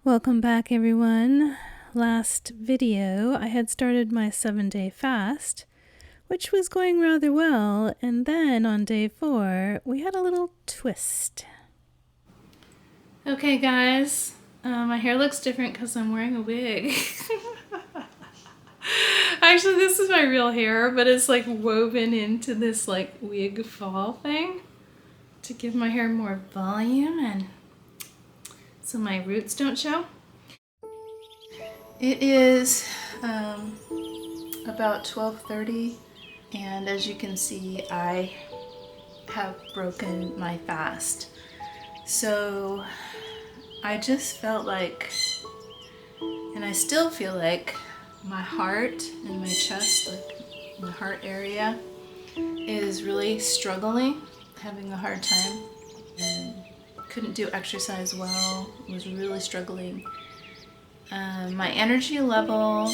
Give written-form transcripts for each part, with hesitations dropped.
Welcome back, everyone. Last video I had started my 7-day fast, which was going rather well, and then on day 4 we had a little twist. Okay guys, my hair looks different because I'm wearing a wig. Actually, this is my real hair, but it's like woven into this like wig fall thing to give my hair more volume and so my roots don't show. It is about 12:30, and as you can see, I have broken my fast. So I just felt like, and I still feel like, my heart and my chest, like my heart area, is really struggling, having a hard time, and couldn't do exercise well, was really struggling. My energy level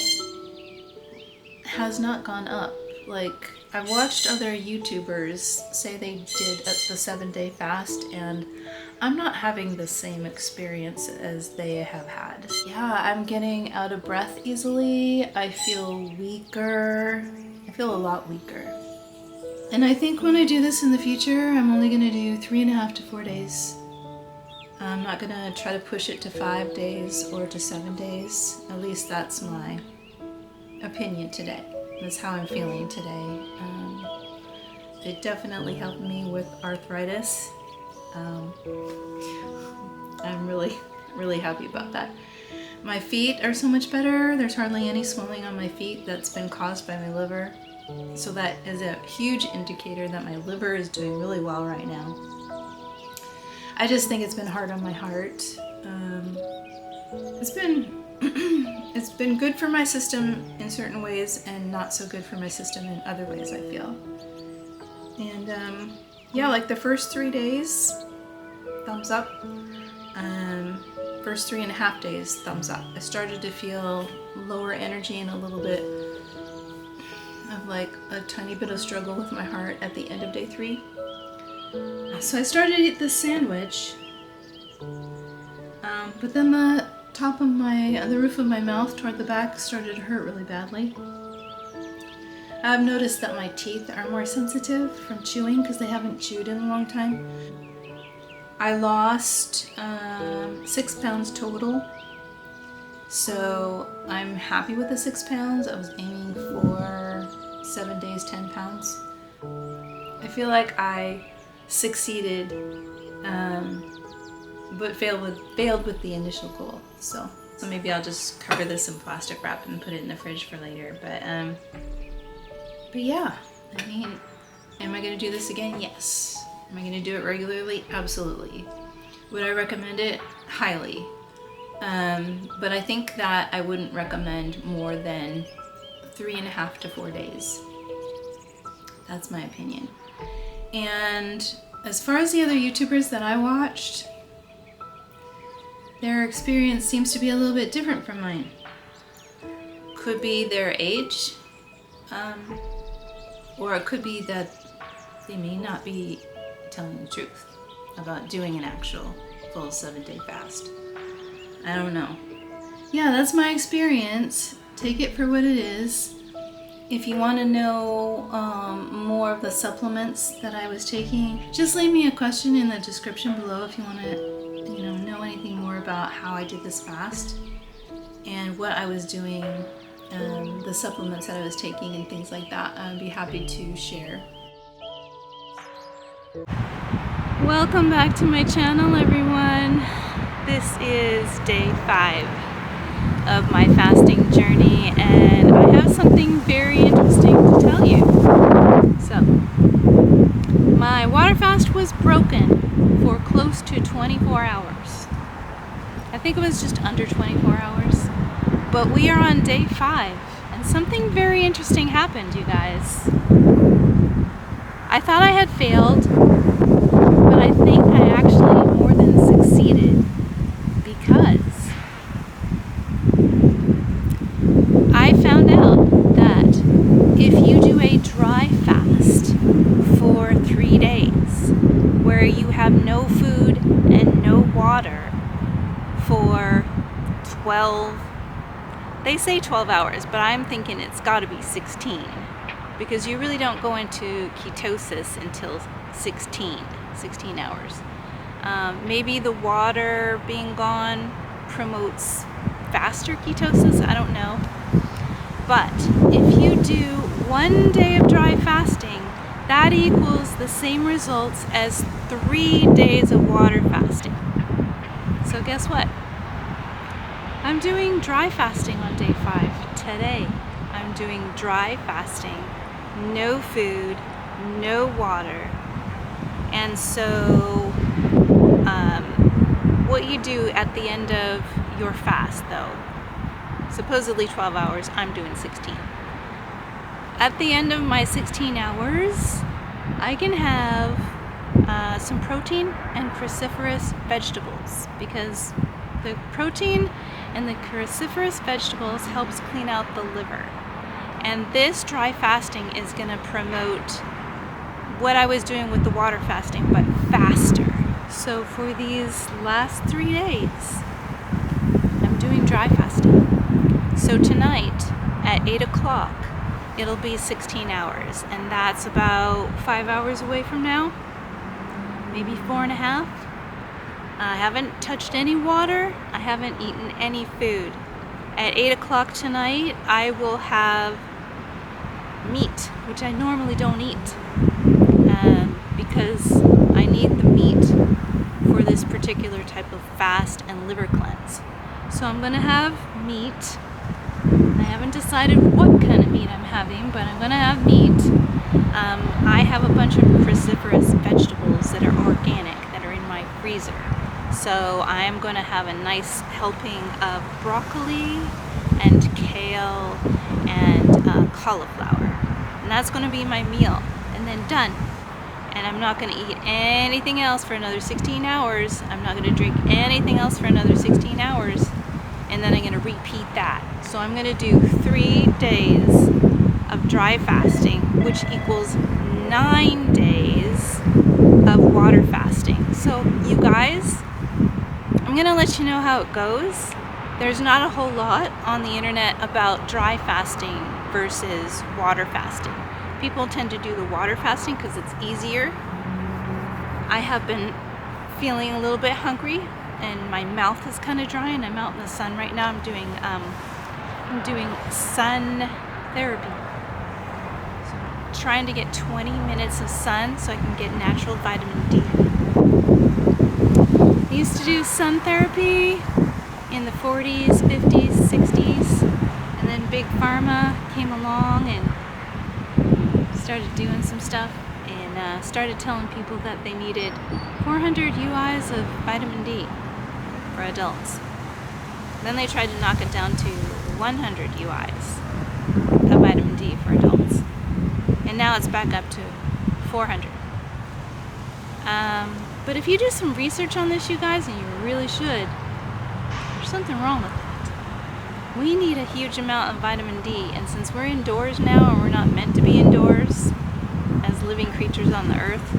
has not gone up. Like, I've watched other YouTubers say they did the 7-day fast, and I'm not having the same experience as they have had. Yeah, I'm getting out of breath easily. I feel weaker. I feel a lot weaker. And I think when I do this in the future, I'm only gonna do 3.5 to 4 days. I'm not gonna try to push it to 5 days or to 7 days. At least that's my opinion today. That's how I'm feeling today. It definitely helped me with arthritis. I'm really happy about that. My feet are so much better. There's hardly any swelling on my feet that's been caused by my liver. So that is a huge indicator that my liver is doing really well right now. I just think it's been hard on my heart. It's been good for my system in certain ways and not so good for my system in other ways, I feel. And yeah, like the first 3 days, thumbs up. First 3.5 days, thumbs up. I started to feel lower energy and a little bit of like a tiny bit of struggle with my heart at the end of day 3. So I started to eat this sandwich, but then the top of the roof of my mouth toward the back started to hurt really badly. I've noticed that my teeth are more sensitive from chewing because they haven't chewed in a long time. I lost 6 pounds total, so I'm happy with the 6 pounds. I was aiming for 7 days, 10 pounds. I feel like I succeeded, but failed with the initial goal. So maybe I'll just cover this in plastic wrap and put it in the fridge for later. But yeah, I mean, am I gonna do this again? Yes. Am I gonna do it regularly? Absolutely. Would I recommend it? Highly. But I think that I wouldn't recommend more than 3.5 to 4 days. That's my opinion. And as far as the other YouTubers that I watched, their experience seems to be a little bit different from mine. Could be their age, or it could be that they may not be telling the truth about doing an actual full 7-day fast. I don't know. Yeah, that's my experience. Take it for what it is. If you want to know more of the supplements that I was taking, just leave me a question in the description below if you want to, know anything more about how I did this fast and what I was doing, the supplements that I was taking and things like that. I'd be happy to share. Welcome back to my channel, everyone. This is day 5 of my fasting journey, and I have something very interesting to tell you. So, my water fast was broken for close to 24 hours. I think it was just under 24 hours. But we are on day 5, and something very interesting happened, you guys. I thought I had failed, but I think I actually more than succeeded, because I found out that if you do a dry fast for 3 days, where you have no food and no water for 12, they say 12 hours, but I'm thinking it's got to be 16, because you really don't go into ketosis until 16 hours. Maybe the water being gone promotes faster ketosis, I don't know. But if you do 1 day of dry fasting, that equals the same results as 3 days of water fasting. So guess what? I'm doing dry fasting on day 5 today. I'm doing dry fasting, no food, no water. And so what you do at the end of your fast, though, supposedly 12 hours, I'm doing 16. At the end of my 16 hours, I can have some protein and cruciferous vegetables, because the protein and the cruciferous vegetables helps clean out the liver. And this dry fasting is going to promote what I was doing with the water fasting, but faster. So for these last 3 days, I'm doing dry fasting. So tonight at 8 o'clock, it'll be 16 hours, and that's about 5 hours away from now, maybe 4.5. I haven't touched any water. I haven't eaten any food. At 8 o'clock tonight, I will have meat, which I normally don't eat, because I need the meat for this particular type of fast and liver cleanse. So I'm going to have meat. I haven't decided what kind of meat I'm having, but I'm going to have meat. I have a bunch of cruciferous vegetables that are organic that are in my freezer. So I am going to have a nice helping of broccoli and kale and cauliflower. And that's going to be my meal. And then done. And I'm not going to eat anything else for another 16 hours. I'm not going to drink anything else for another 16 hours. And then I'm going to repeat that. So I'm going to do 3 days of dry fasting, which equals 9 days of water fasting. So you guys, I'm going to let you know how it goes. There's not a whole lot on the internet about dry fasting versus water fasting. People tend to do the water fasting because it's easier. I have been feeling a little bit hungry, and my mouth is kind of dry, and I'm out in the sun right now. I'm doing sun therapy. So I'm trying to get 20 minutes of sun so I can get natural vitamin D. I used to do sun therapy in the 40s, 50s, 60s, and then Big Pharma came along and started doing some stuff, and started telling people that they needed 400 UIs of vitamin D for adults. Then they tried to knock it down to 100 UIs of vitamin D for adults, and now it's back up to 400. But if you do some research on this, you guys, and you really should, there's something wrong with it. We need a huge amount of vitamin D, and since we're indoors now and we're not meant to be indoors as living creatures on the earth,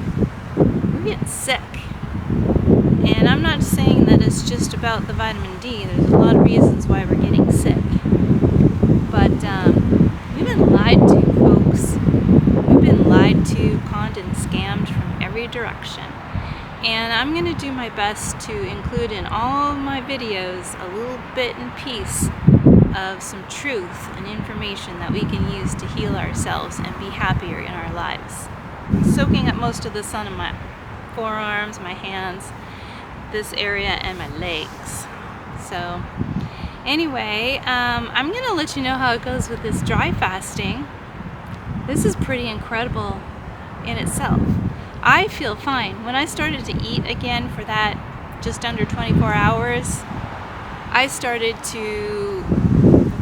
we're getting sick. And I'm not saying that it's just about the vitamin D. There's a lot of reasons why we're getting sick. But we've been lied to, folks. We've been lied to, conned, and scammed from every direction. And I'm going to do my best to include in all of my videos a little bit and piece of some truth and information that we can use to heal ourselves and be happier in our lives. Soaking up most of the sun in my forearms, my hands, this area, and my legs. So anyway, I'm going to let you know how it goes with this dry fasting. This is pretty incredible in itself. I feel fine. When I started to eat again for that just under 24 hours, I started to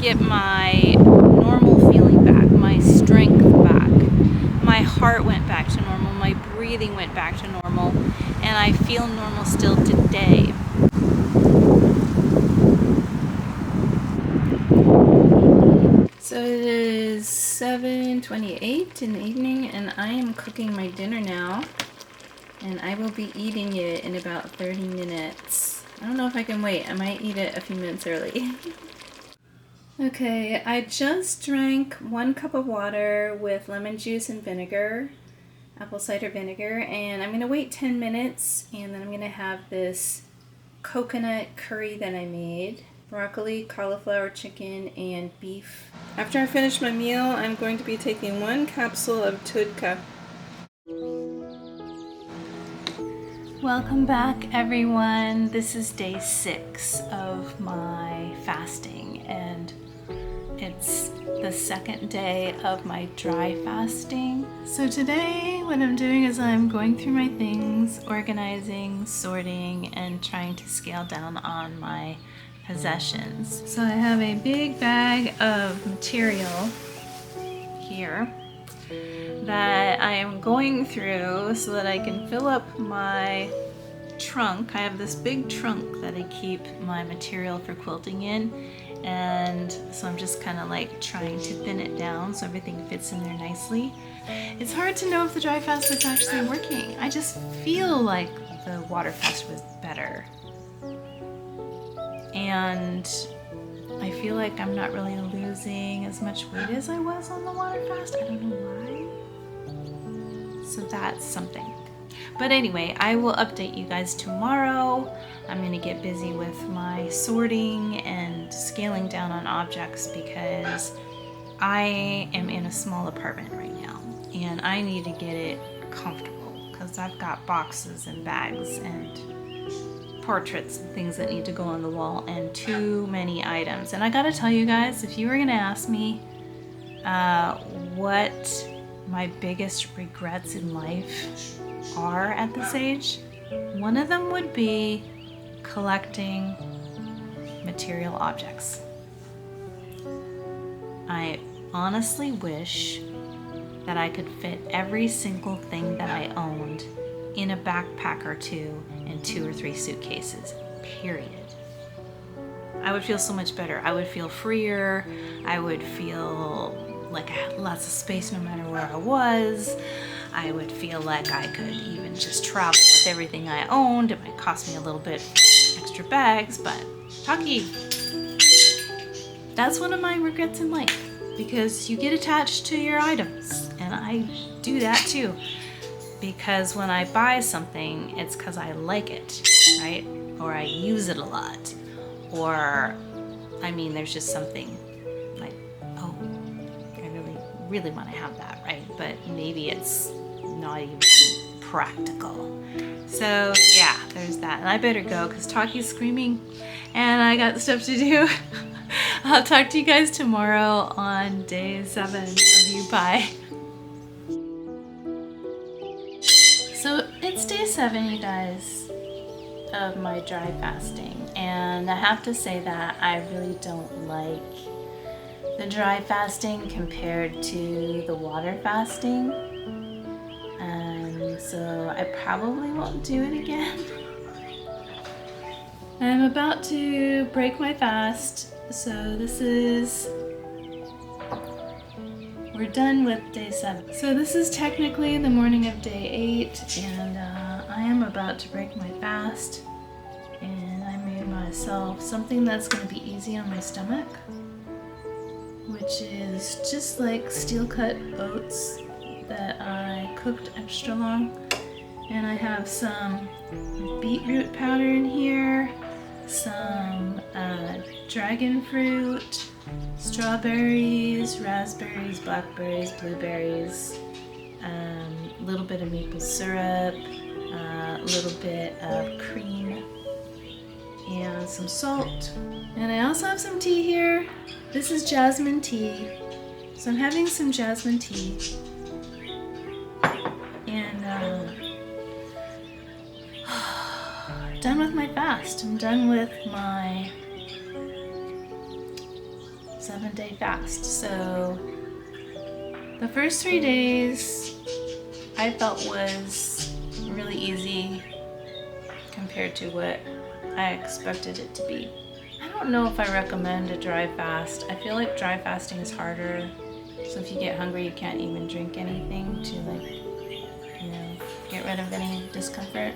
get my normal feeling back, my strength back. My heart went back to normal, my breathing went back to normal, and I feel normal still today. So it is 7:28 in the evening, and I am cooking my dinner now, and I will be eating it in about 30 minutes. I don't know if I can wait. I might eat it a few minutes early. Okay, I just drank 1 cup of water with lemon juice and vinegar, apple cider vinegar, and I'm going to wait 10 minutes and then I'm going to have this coconut curry that I made. Broccoli, cauliflower chicken, and beef. After I finish my meal, I'm going to be taking 1 capsule of Tudka. Welcome back, everyone. This is day 6 of my fasting, and it's the 2nd day of my dry fasting. So today what I'm doing is I'm going through my things, organizing, sorting, and trying to scale down on my possessions. So I have a big bag of material here that I am going through so that I can fill up my trunk. I have this big trunk that I keep my material for quilting in, and so I'm just kind of like trying to thin it down so everything fits in there nicely. It's hard to know if the dry fast is actually working. I just feel like the water fast was better, and I feel like I'm not really losing as much weight as I was on the water fast. I don't know why. So that's something. But anyway, I will update you guys tomorrow. I'm going to get busy with my sorting and scaling down on objects because I am in a small apartment right now and I need to get it comfortable because I've got boxes and bags and portraits and things that need to go on the wall and too many items. And I gotta tell you guys, if you were gonna ask me what my biggest regrets in life are at this age, one of them would be collecting material objects. I honestly wish that I could fit every single thing that I owned in a backpack or two and 2 or 3 suitcases, period. I would feel so much better. I would feel freer. I would feel like I had lots of space no matter where I was. I would feel like I could even just travel with everything I owned. It might cost me a little bit extra bags, but Taki, that's one of my regrets in life because you get attached to your items, and I do that too. Because when I buy something, it's because I like it, right? Or I use it a lot. Or, I mean, there's just something like, oh, I really want to have that, right? But maybe it's not even practical. So yeah, there's that. And I better go because Taki's screaming and I got stuff to do. I'll talk to you guys tomorrow on day 7. Love you, bye. So it's day 7, you guys, of my dry fasting, and I have to say that I really don't like the dry fasting compared to the water fasting, and so I probably won't do it again. I'm about to break my fast, so we're done with day 7. So this is technically the morning of day 8, and I am about to break my fast. And I made myself something that's going to be easy on my stomach, which is just like steel cut oats that I cooked extra long. And I have some beetroot powder in here, some dragon fruit, strawberries, raspberries, blackberries, blueberries, a little bit of maple syrup, a little bit of cream, and some salt. And I also have some tea here. This is jasmine tea. So I'm having some jasmine tea. And done with my fast. I'm done with my 7-day fast. So the first 3 days I felt was really easy compared to what I expected it to be. I don't know if I recommend a dry fast. I feel like dry fasting is harder. So if you get hungry, you can't even drink anything to, like, you know, get rid of any discomfort.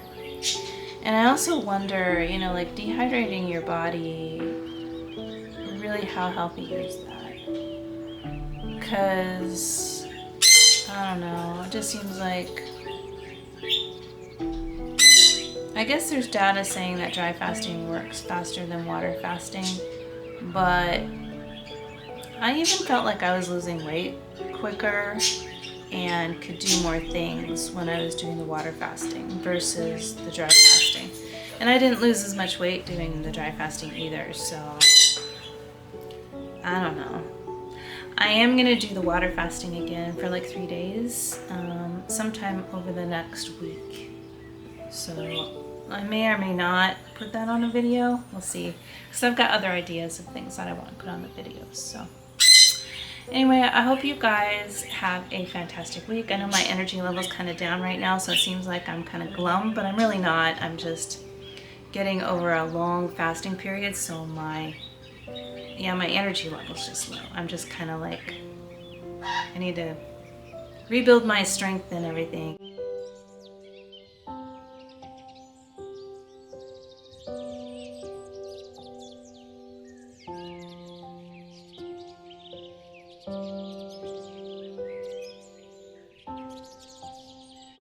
And I also wonder, you know, like dehydrating your body, really how healthy is that? Because, I don't know, it just seems like, I guess there's data saying that dry fasting works faster than water fasting, but I even felt like I was losing weight quicker and could do more things when I was doing the water fasting versus the dry fasting. And I didn't lose as much weight doing the dry fasting either, so I don't know. I am gonna do the water fasting again for like 3 days, sometime over the next week. So I may or may not put that on a video. We'll see, because I've got other ideas of things that I want to put on the videos. So anyway, I hope you guys have a fantastic week. I know my energy level's kind of down right now, so it seems like I'm kind of glum, but I'm really not. I'm just getting over a long fasting period, so my energy level's just low. I'm just kind of like, I need to rebuild my strength and everything.